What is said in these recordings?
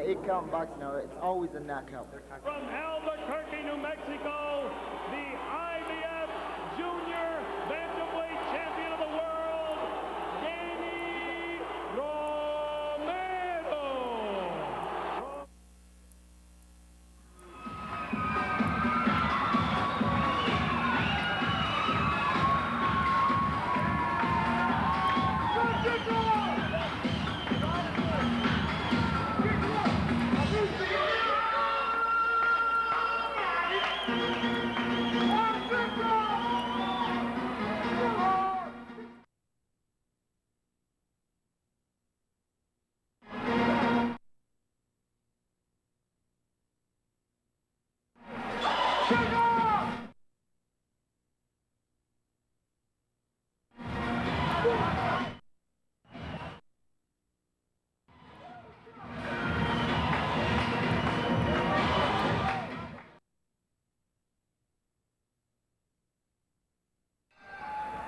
8-count boxing now, it's always a knockout. From Albuquerque, New Mexico, the IBF Junior Bantamweight Champion of the World, Danny Romero.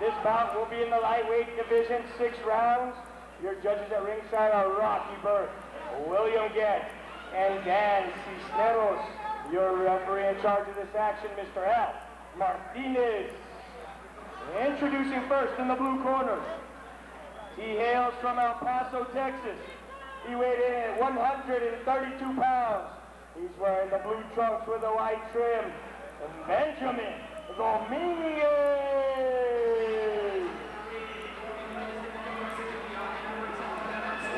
This bout will be in the lightweight division, 6 rounds. Your judges at ringside are Rocky Burke, William Getz, and Dan Cisneros. Your referee in charge of this action, Mr. Al Martinez. Introducing first in the blue corner. He hails from El Paso, Texas. He weighed in at 132 pounds. He's wearing the blue trunks with the white trim. Benjamin Dominguez.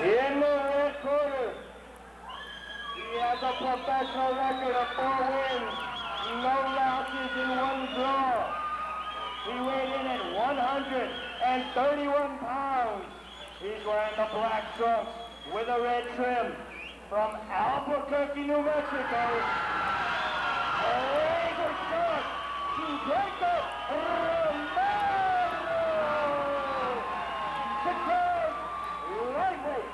In the red corner, he has a professional record of 4 wins, no losses, and 1 draw. He weighed in at 131 pounds. He's wearing the black trunks with a red trim. From Albuquerque, New Mexico, razor sharp to Jacob Romero. Secure lightweight.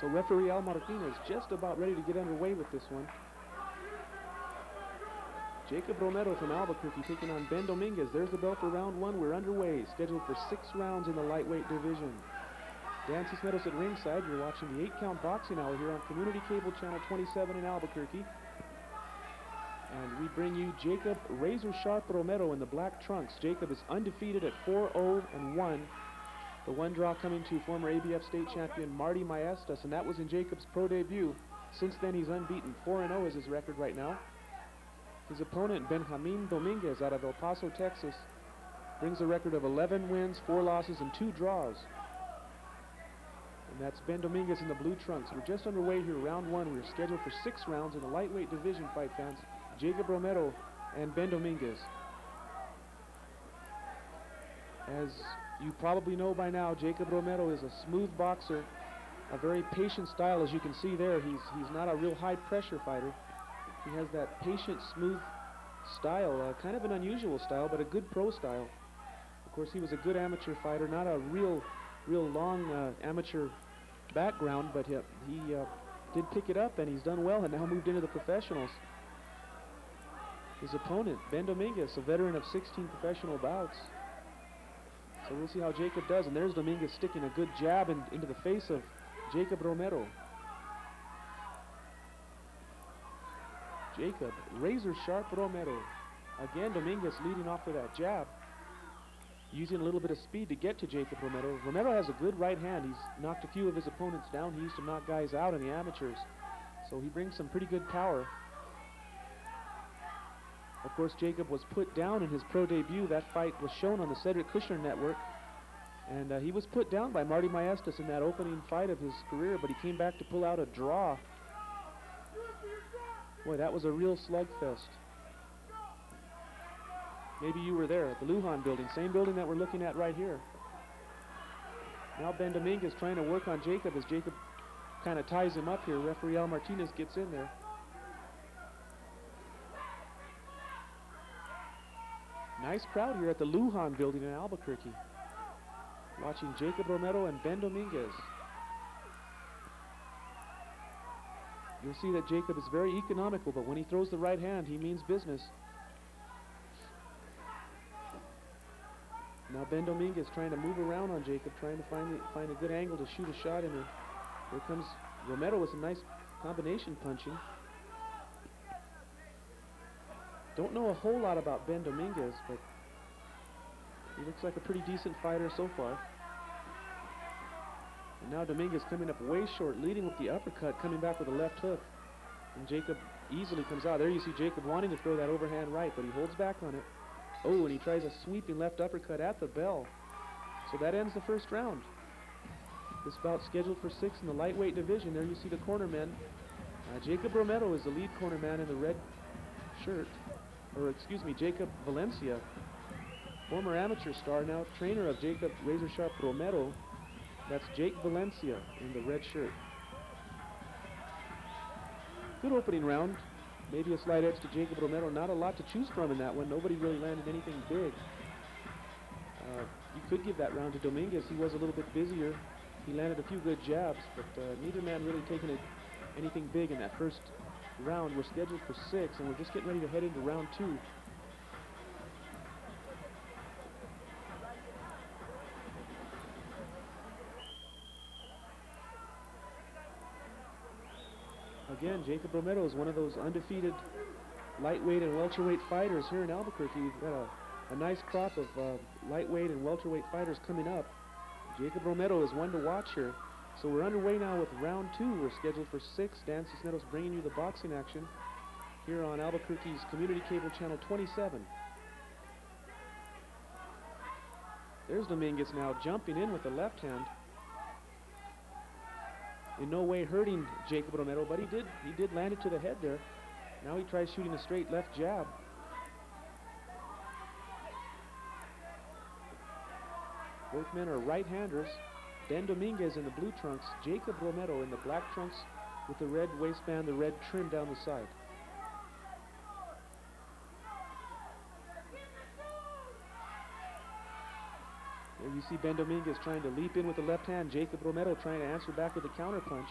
So referee Al Martinez just about ready to get underway with this one. Jacob Romero from Albuquerque taking on Ben Dominguez. There's the bell for round 1. We're underway, scheduled for 6 rounds in the lightweight division. Dan Cisneros at ringside. You're watching the 8-count boxing hour here on Community Cable Channel 27 in Albuquerque. And we bring you Jacob Razor Sharp Romero in the black trunks. Jacob is undefeated at 4-0-1. The 1 draw coming to former ABF state champion Marty Maestas, and that was in Jacob's pro debut. Since then, he's unbeaten. 4-0 is his record right now. His opponent, Benjamin Dominguez, out of El Paso, Texas, brings a record of 11 wins, 4 losses, and 2 draws. And that's Ben Dominguez in the blue trunks. We're just underway here, round 1. We're scheduled for 6 rounds in the lightweight division, fight fans. Jacob Romero and Ben Dominguez. As you probably know by now, Jacob Romero is a smooth boxer, a very patient style. As you can see there, he's not a real high-pressure fighter. He has that patient, smooth style, kind of an unusual style, but a good pro style. Of course, he was a good amateur fighter, not a real long amateur background, but he did pick it up, and he's done well, and now moved into the professionals. His opponent, Ben Dominguez, a veteran of 16 professional bouts. So we'll see how Jacob does. And there's Dominguez sticking a good jab into the face of Jacob Romero. Jacob, razor sharp Romero. Again, Dominguez leading off with that jab, using a little bit of speed to get to Jacob Romero. Romero has a good right hand. He's knocked a few of his opponents down. He used to knock guys out in the amateurs. So he brings some pretty good power. Of course, Jacob was put down in his pro debut. That fight was shown on the Cedric Kushner Network. And he was put down by Marty Maestas in that opening fight of his career, but he came back to pull out a draw. Boy, that was a real slugfest. Maybe you were there at the Lujan building, same building that we're looking at right here. Now Ben Dominguez trying to work on Jacob as Jacob kind of ties him up here. Referee Al Martinez gets in there. Nice crowd here at the Lujan building in Albuquerque, watching Jacob Romero and Ben Dominguez. You'll see that Jacob is very economical, but when he throws the right hand, he means business. Now Ben Dominguez trying to move around on Jacob, trying to find a good angle to shoot a shot in there. Here comes Romero with some nice combination punching. Don't know a whole lot about Ben Dominguez, but he looks like a pretty decent fighter so far. And now Dominguez coming up way short, leading with the uppercut, coming back with a left hook. And Jacob easily comes out. There you see Jacob wanting to throw that overhand right, but he holds back on it. Oh, and he tries a sweeping left uppercut at the bell. So that ends the first round. This bout scheduled for 6 in the lightweight division. There you see the cornermen. Jacob Romero is the lead cornerman in the red shirt. Or excuse me, Jacob Valencia, former amateur star, now trainer of Jacob Razor Sharp Romero. That's Jake Valencia in the red shirt. Good opening round. Maybe a slight edge to Jacob Romero. Not a lot to choose from in that one. Nobody really landed anything big. You could give that round to Dominguez. He was a little bit busier. He landed a few good jabs, but neither man really taking anything big in that first round. We're scheduled for 6, and we're just getting ready to head into round 2. Again, Jacob Romero is one of those undefeated lightweight and welterweight fighters here in Albuquerque. We've got a nice crop of lightweight and welterweight fighters coming up. Jacob Romero is one to watch here. So we're underway now with round 2. We're scheduled for 6. Dan Cisneros bringing you the boxing action here on Albuquerque's community cable channel 27. There's Dominguez now jumping in with the left hand. In no way hurting Jacob Romero, but he did land it to the head there. Now he tries shooting a straight left jab. Both men are right-handers. Ben Dominguez in the blue trunks, Jacob Romero in the black trunks with the red waistband, the red trim down the side. There you see Ben Dominguez trying to leap in with the left hand, Jacob Romero trying to answer back with a counter punch.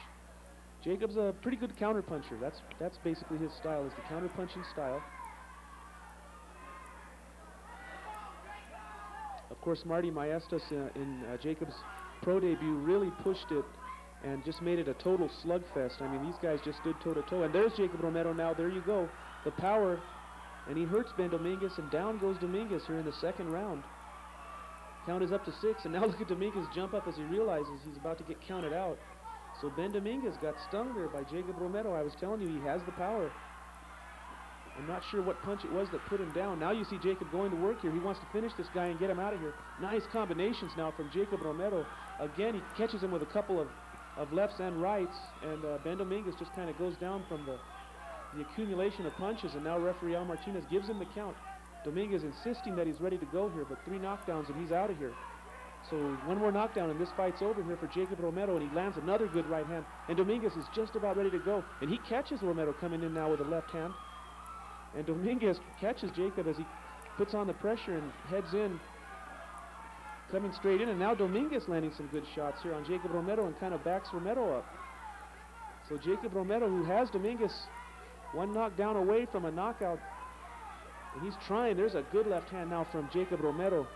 Jacob's a pretty good counter puncher. That's basically his style, is the counter punching style. Of course, Marty Maestas in Jacob's pro debut really pushed it and just made it a total slugfest. I mean, these guys just stood toe-to-toe. And there's Jacob Romero now. There you go. The power. And he hurts Ben Dominguez, and down goes Dominguez here in the second round. Count is up to 6, and now look at Dominguez jump up as he realizes he's about to get counted out. So Ben Dominguez got stung there by Jacob Romero. I was telling you, he has the power. I'm not sure what punch it was that put him down. Now you see Jacob going to work here. He wants to finish this guy and get him out of here. Nice combinations now from Jacob Romero. Again, he catches him with a couple of lefts and rights, and Ben Dominguez just kind of goes down from the accumulation of punches, and now referee Al Martinez gives him the count. Dominguez insisting that he's ready to go here, but 3 knockdowns and he's out of here. So one more knockdown and this fight's over here for Jacob Romero, and he lands another good right hand. And Dominguez is just about ready to go, and he catches Romero coming in now with a left hand. And Dominguez catches Jacob as he puts on the pressure and heads in, coming straight in. And now Dominguez landing some good shots here on Jacob Romero and kind of backs Romero up. So Jacob Romero, who has Dominguez 1 knockdown away from a knockout, and he's trying. There's a good left hand now from Jacob Romero.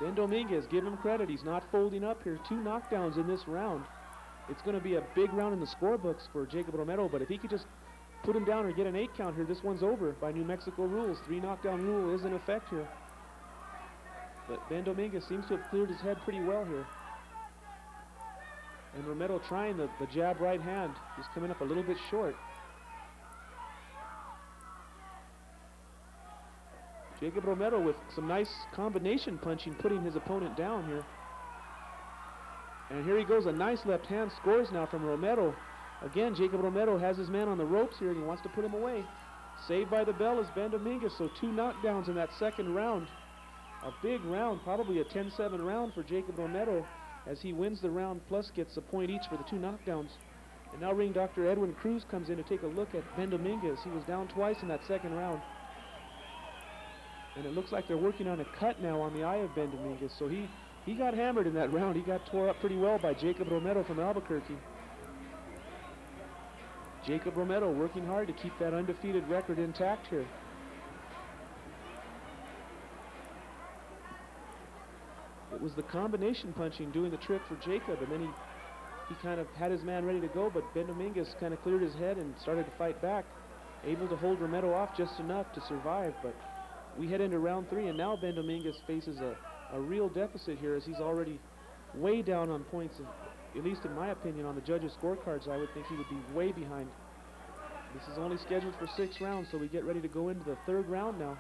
Ben Dominguez, give him credit. He's not folding up here. 2 knockdowns in this round. It's going to be a big round in the scorebooks for Jacob Romero, but if he could just put him down or get an 8 count here, this one's over by New Mexico rules. 3 knockdown rule is in effect here. But Ben Dominguez seems to have cleared his head pretty well here. And Romero trying the jab right hand. He's coming up a little bit short. Jacob Romero with some nice combination punching, putting his opponent down here. And here he goes, a nice left hand, scores now from Romero. Again, Jacob Romero has his man on the ropes here, and he wants to put him away. Saved by the bell is Ben Dominguez, so 2 knockdowns in that second round. A big round, probably a 10-7 round for Jacob Romero, as he wins the round plus gets a point each for the 2 knockdowns. And now ring Dr. Edwin Cruz comes in to take a look at Ben Dominguez. He was down twice in that second round. And it looks like they're working on a cut now on the eye of Ben Dominguez. So he got hammered in that round. He got tore up pretty well by Jacob Romero from Albuquerque. Jacob Romero working hard to keep that undefeated record intact here. It was the combination punching doing the trick for Jacob, and then he kind of had his man ready to go, but Ben Dominguez kind of cleared his head and started to fight back, able to hold Romero off just enough to survive. But we head into round 3, and now Ben Dominguez faces a real deficit here, as he's already way down on points, at least in my opinion, on the judges' scorecards. I would think he would be way behind. This is only scheduled for 6 rounds, so we get ready to go into the 3rd round now.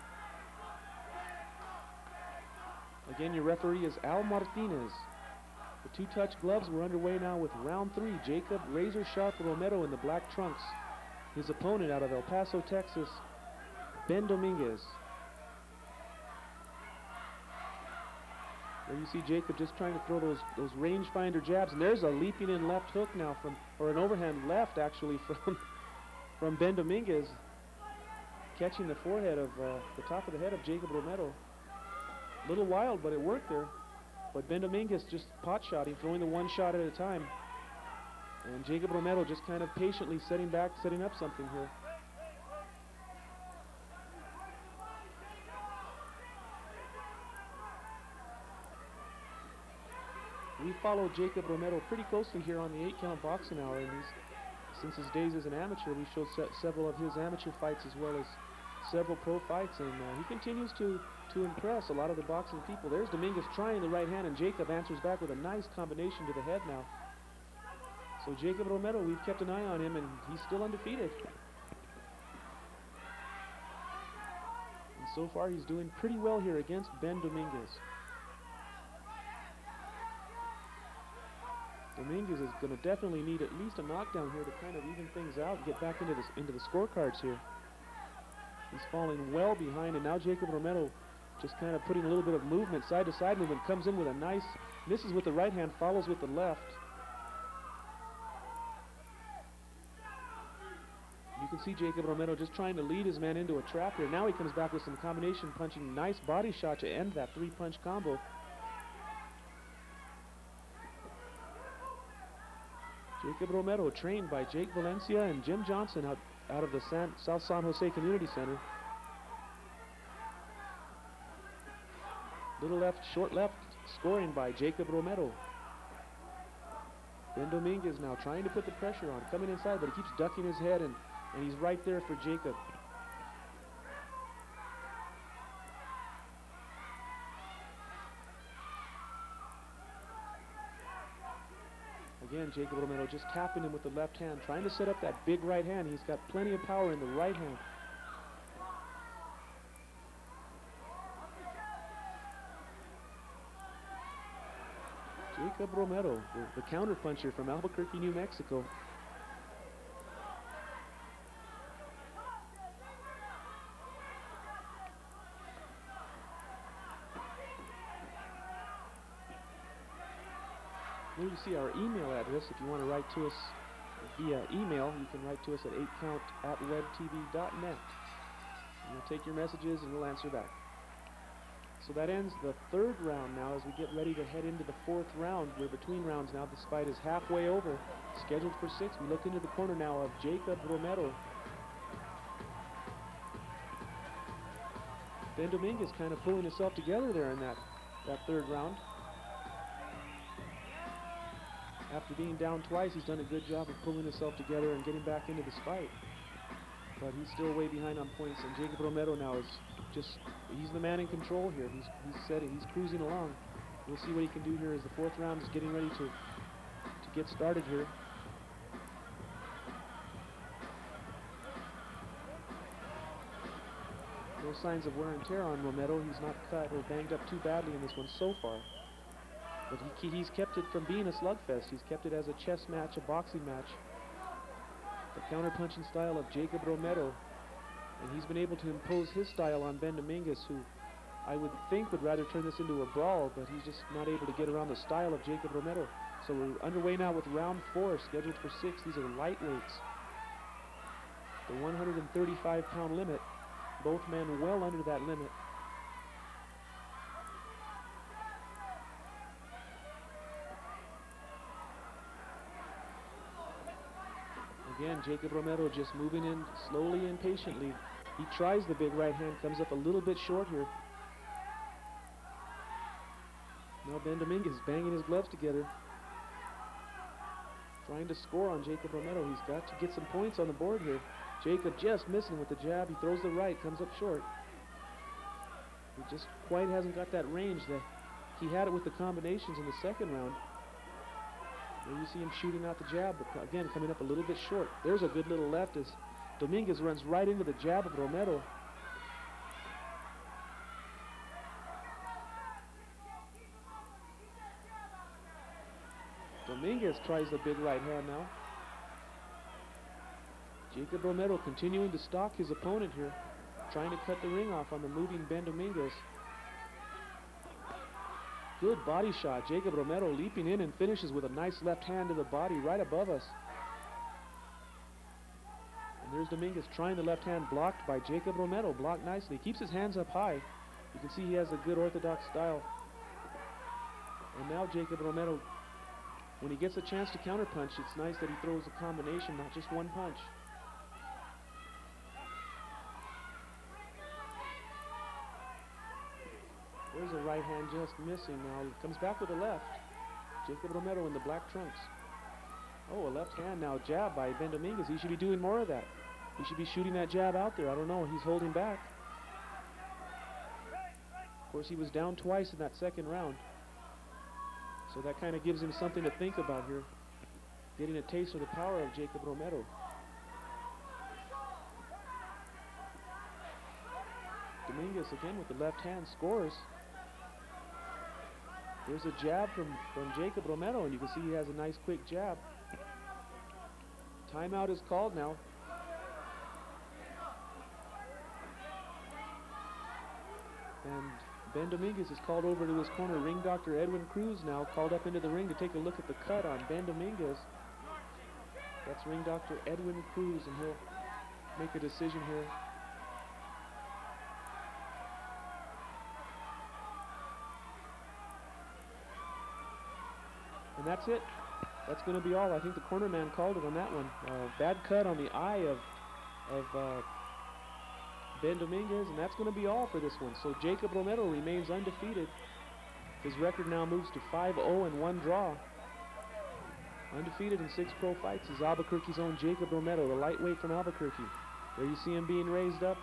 Again, your referee is Al Martinez. The 2-touch gloves were underway now with round 3. Jacob Razor Sharp Romero in the black trunks. His opponent out of El Paso, Texas, Ben Dominguez. There you see Jacob just trying to throw those rangefinder jabs, and there's a leaping in left hook now or an overhand left actually from Ben Dominguez, catching the forehead of the top of the head of Jacob Romero. A little wild, but it worked there. But Ben Dominguez just pot-shotting, throwing the one shot at a time. And Jacob Romero just kind of patiently setting back, setting up something here. We follow Jacob Romero pretty closely here on the 8-count boxing hour, and since his days as an amateur, we showed several of his amateur fights as well as several pro fights, and he continues to impress a lot of the boxing people. There's Dominguez trying the right hand, and Jacob answers back with a nice combination to the head now. So Jacob Romero, we've kept an eye on him, and he's still undefeated. And so far, he's doing pretty well here against Ben Dominguez. Dominguez is going to definitely need at least a knockdown here to kind of even things out and get back into the scorecards here. He's falling well behind, and now Jacob Romero just kind of putting a little bit of movement, side-to-side movement, comes in with a nice, misses with the right hand, follows with the left. You can see Jacob Romero just trying to lead his man into a trap here. Now he comes back with some combination punching, nice body shot to end that 3-punch combo. Jacob Romero, trained by Jake Valencia and Jim Johnson out of the South San Jose Community Center. Little left, short left, scoring by Jacob Romero. Ben Dominguez now trying to put the pressure on, coming inside, but he keeps ducking his head, and he's right there for Jacob. Again, Jacob Romero just tapping him with the left hand, trying to set up that big right hand. He's got plenty of power in the right hand. Jacob Romero, the counterpuncher from Albuquerque, New Mexico. Here you see our email address. If you want to write to us via email, you can write to us at 8count@webtv.net. We'll take your messages and we'll answer back. So that ends the 3rd round now as we get ready to head into the 4th round. We're between rounds now. This fight is halfway over, scheduled for 6. We look into the corner now of Jacob Romero. Ben Dominguez kind of pulling himself together there in that 3rd round. After being down twice, he's done a good job of pulling himself together and getting back into this fight. But he's still way behind on points, and Jacob Romero now is just, he's the man in control here. He's set it, he's cruising along. We'll see what he can do here as the 4th round is getting ready to get started here. No signs of wear and tear on Romero. He's not cut or banged up too badly in this one so far. But he's kept it from being a slugfest. He's kept it as a chess match, a boxing match. The counter-punching style of Jacob Romero. And he's been able to impose his style on Ben Dominguez, who I would think would rather turn this into a brawl, but he's just not able to get around the style of Jacob Romero. So we're underway now with round 4, scheduled for 6. These are lightweights. The 135-pound limit. Both men well under that limit. Again, Jacob Romero just moving in slowly and patiently. He tries the big right hand, comes up a little bit short here. Now Ben Dominguez banging his gloves together, trying to score on Jacob Romero. He's got to get some points on the board here. Jacob just missing with the jab. He throws the right, comes up short. He just quite hasn't got that range that he had it with the combinations in the second round. There you see him shooting out the jab, but again coming up a little bit short. There's a good little left as Dominguez runs right into the jab of Romero. Dominguez tries the big right hand now. Jacob Romero continuing to stalk his opponent here, trying to cut the ring off on the moving Ben Dominguez. Good body shot. Jacob Romero leaping in and finishes with a nice left hand to the body right above us. And there's Dominguez trying the left hand, blocked by Jacob Romero, blocked nicely. Keeps his hands up high. You can see he has a good orthodox style. And now Jacob Romero, when he gets a chance to counterpunch, it's nice that he throws a combination, not just one punch. There's a right hand just missing now. Comes back with a left. Jacob Romero in the black trunks. Oh, a left hand now, jab by Ben Dominguez. He should be doing more of that. He should be shooting that jab out there. I don't know, he's holding back. Of course, he was down twice in that second round. So that kind of gives him something to think about here. Getting a taste of the power of Jacob Romero. Dominguez again with the left hand scores. There's a jab from Jacob Romero, and you can see he has a nice quick jab. Timeout is called now. And Ben Dominguez is called over to his corner. Ring doctor Edwin Cruz now called up into the ring to take a look at the cut on Ben Dominguez. That's ring doctor Edwin Cruz, and he'll make a decision here. And that's it. That's going to be all. I think the corner man called it on that one. Bad cut on the eye of Ben Dominguez, and that's going to be all for this one. So Jacob Romero remains undefeated. His record now moves to 5-0 and 1 draw. Undefeated in 6 pro fights is Albuquerque's own Jacob Romero, the lightweight from Albuquerque. There you see him being raised up.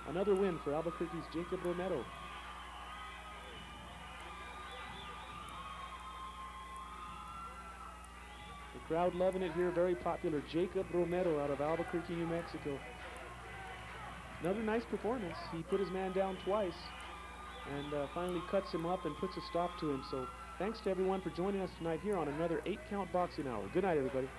Another win for Albuquerque's Jacob Romero. The crowd loving it here, very popular. Jacob Romero out of Albuquerque, New Mexico. Another nice performance. He put his man down twice and finally cuts him up and puts a stop to him. So thanks to everyone for joining us tonight here on another 8-Count Boxing Hour. Good night, everybody.